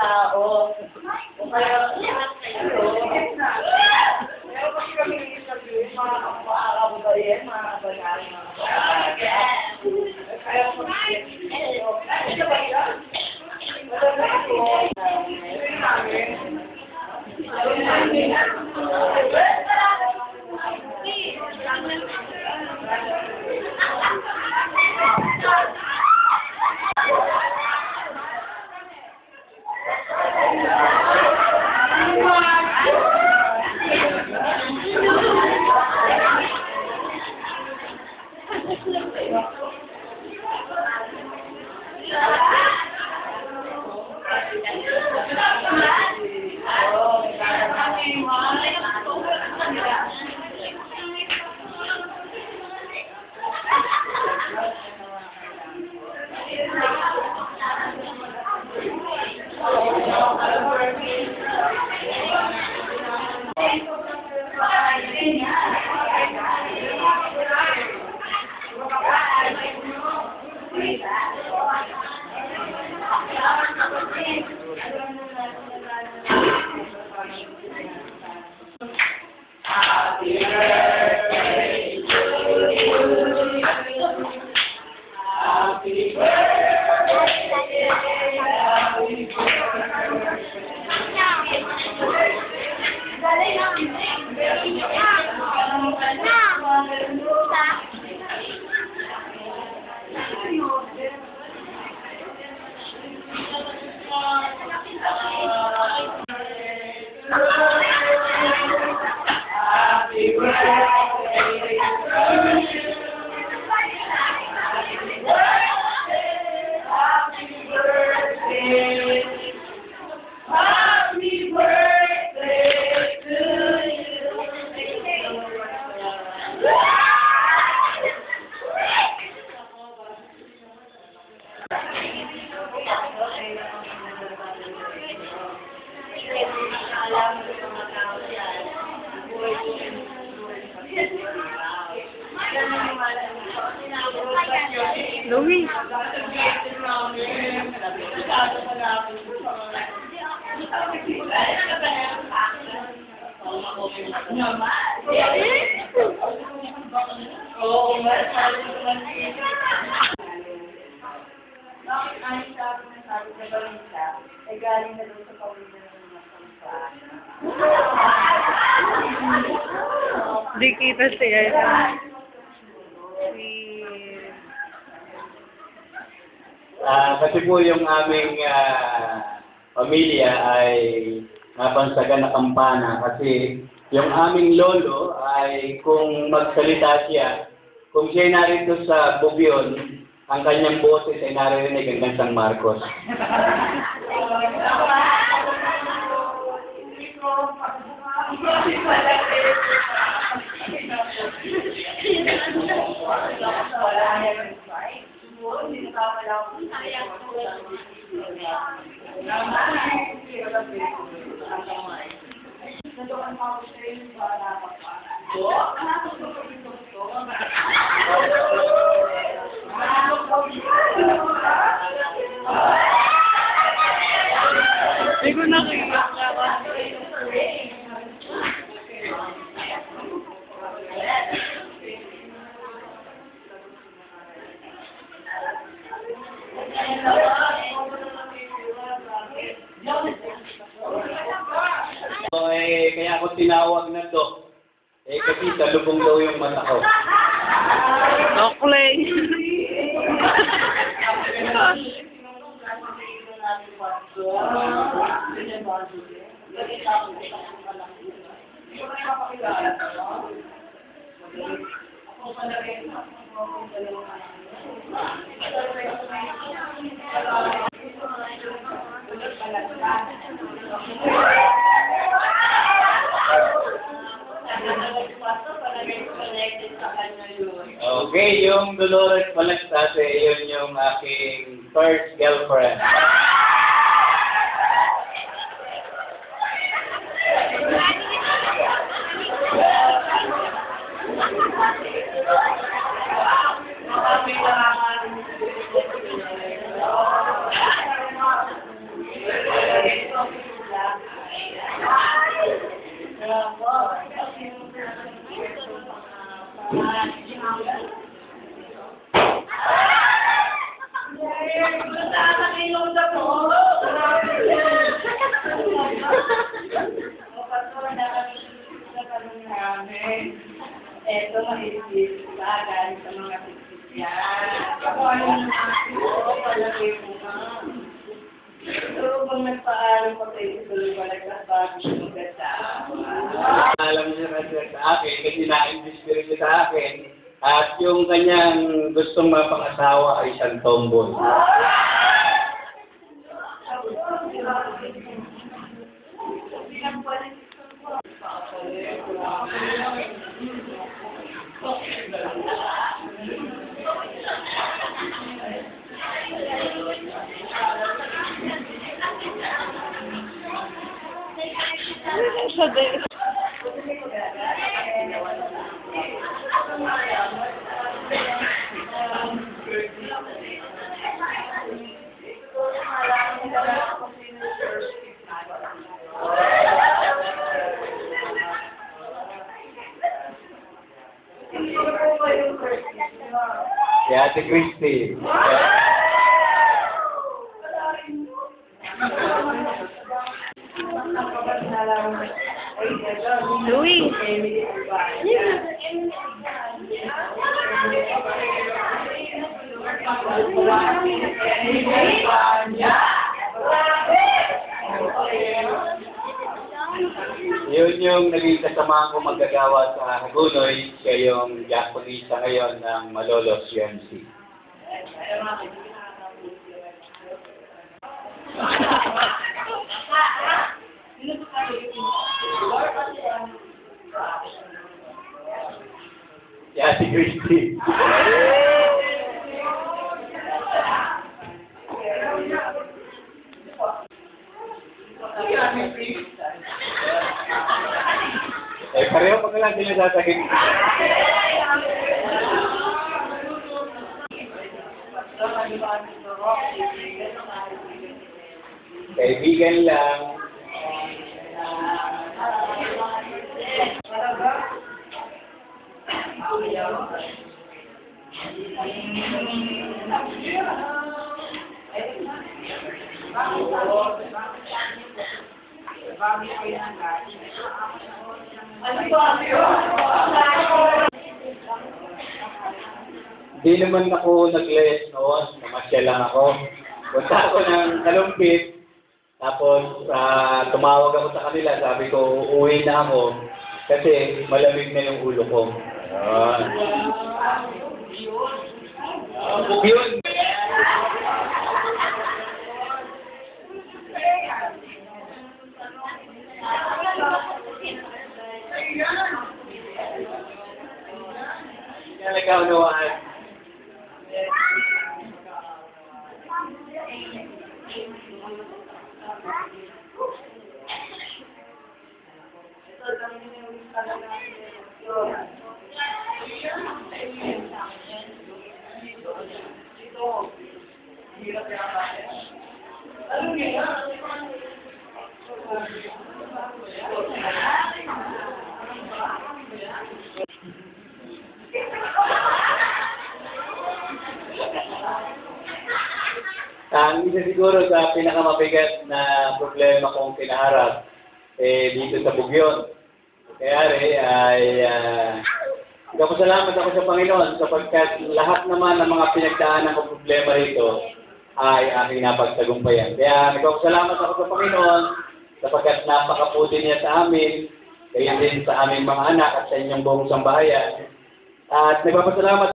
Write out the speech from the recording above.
tao. O kaya, lahat kayo. Pero pag kami sabihin, mga kabayan, mga kabayan, mga kabayan. Kaya kung ito ba yan? Wala na ito. Louis. Bakit ay sabi sa balita, ay galing na doon sa pamilya ng mga kampana. Di kita siya. Kasi po yung aming pamilya ay napansagan na kampana kasi yung aming lolo ay kung magsalita siya, kung siya ay narito sa Bubion, ang kanyang boses ay naririnig hanggang San Marcos. Hindi ko nakikita. Kaya ako tinawag na to. Kasi salubong daw yung mata ko. Oklay. Okay, yung Dolores Balagstase, yun yung aking first girlfriend. ito, mahilig lagan sa mga sisyan. Oo, palagay mo nga. Pero pag nagpaalam pa kayo, ito ba nagkasabi siya mag-asawa? Alam niya na siya sa akin kasi na-invest rin siya sa akin. At yung kanyang gustong mapangasawa ay isang tomboy. Siya din. Si Ate Christy. Louis. Yun yung naging kasama ko magagawa sa Hagunoy, siya yung Japanese ngayon ng Malolos UMC. Si Ate Christy. Eh, pareho pa lang din nasasakit. Kaibigan lang. Hindi naman ako nag-less noon, namasyal lang ako. Punta ako ng Kalumpit, tapos tumawag ako sa kanila, sabi ko, uuwi na ako kasi malamig na yung ulo ko. Yun. Yan nagkaunawaan. Ang isa siguro sa pinakamabigat na problema kong kinaharap dito sa Bugyon. Kaya nagpapasalamat ako sa Panginoon sapagkat lahat naman ng mga pinagdaanan kong problema rito ay aking napagtagumpayan. Kaya nagpapasalamat ako sa Panginoon sapagkat napakaputi niya sa amin, kayo din sa aming mga anak at sa inyong buong sambahayan. At nagpapasalamat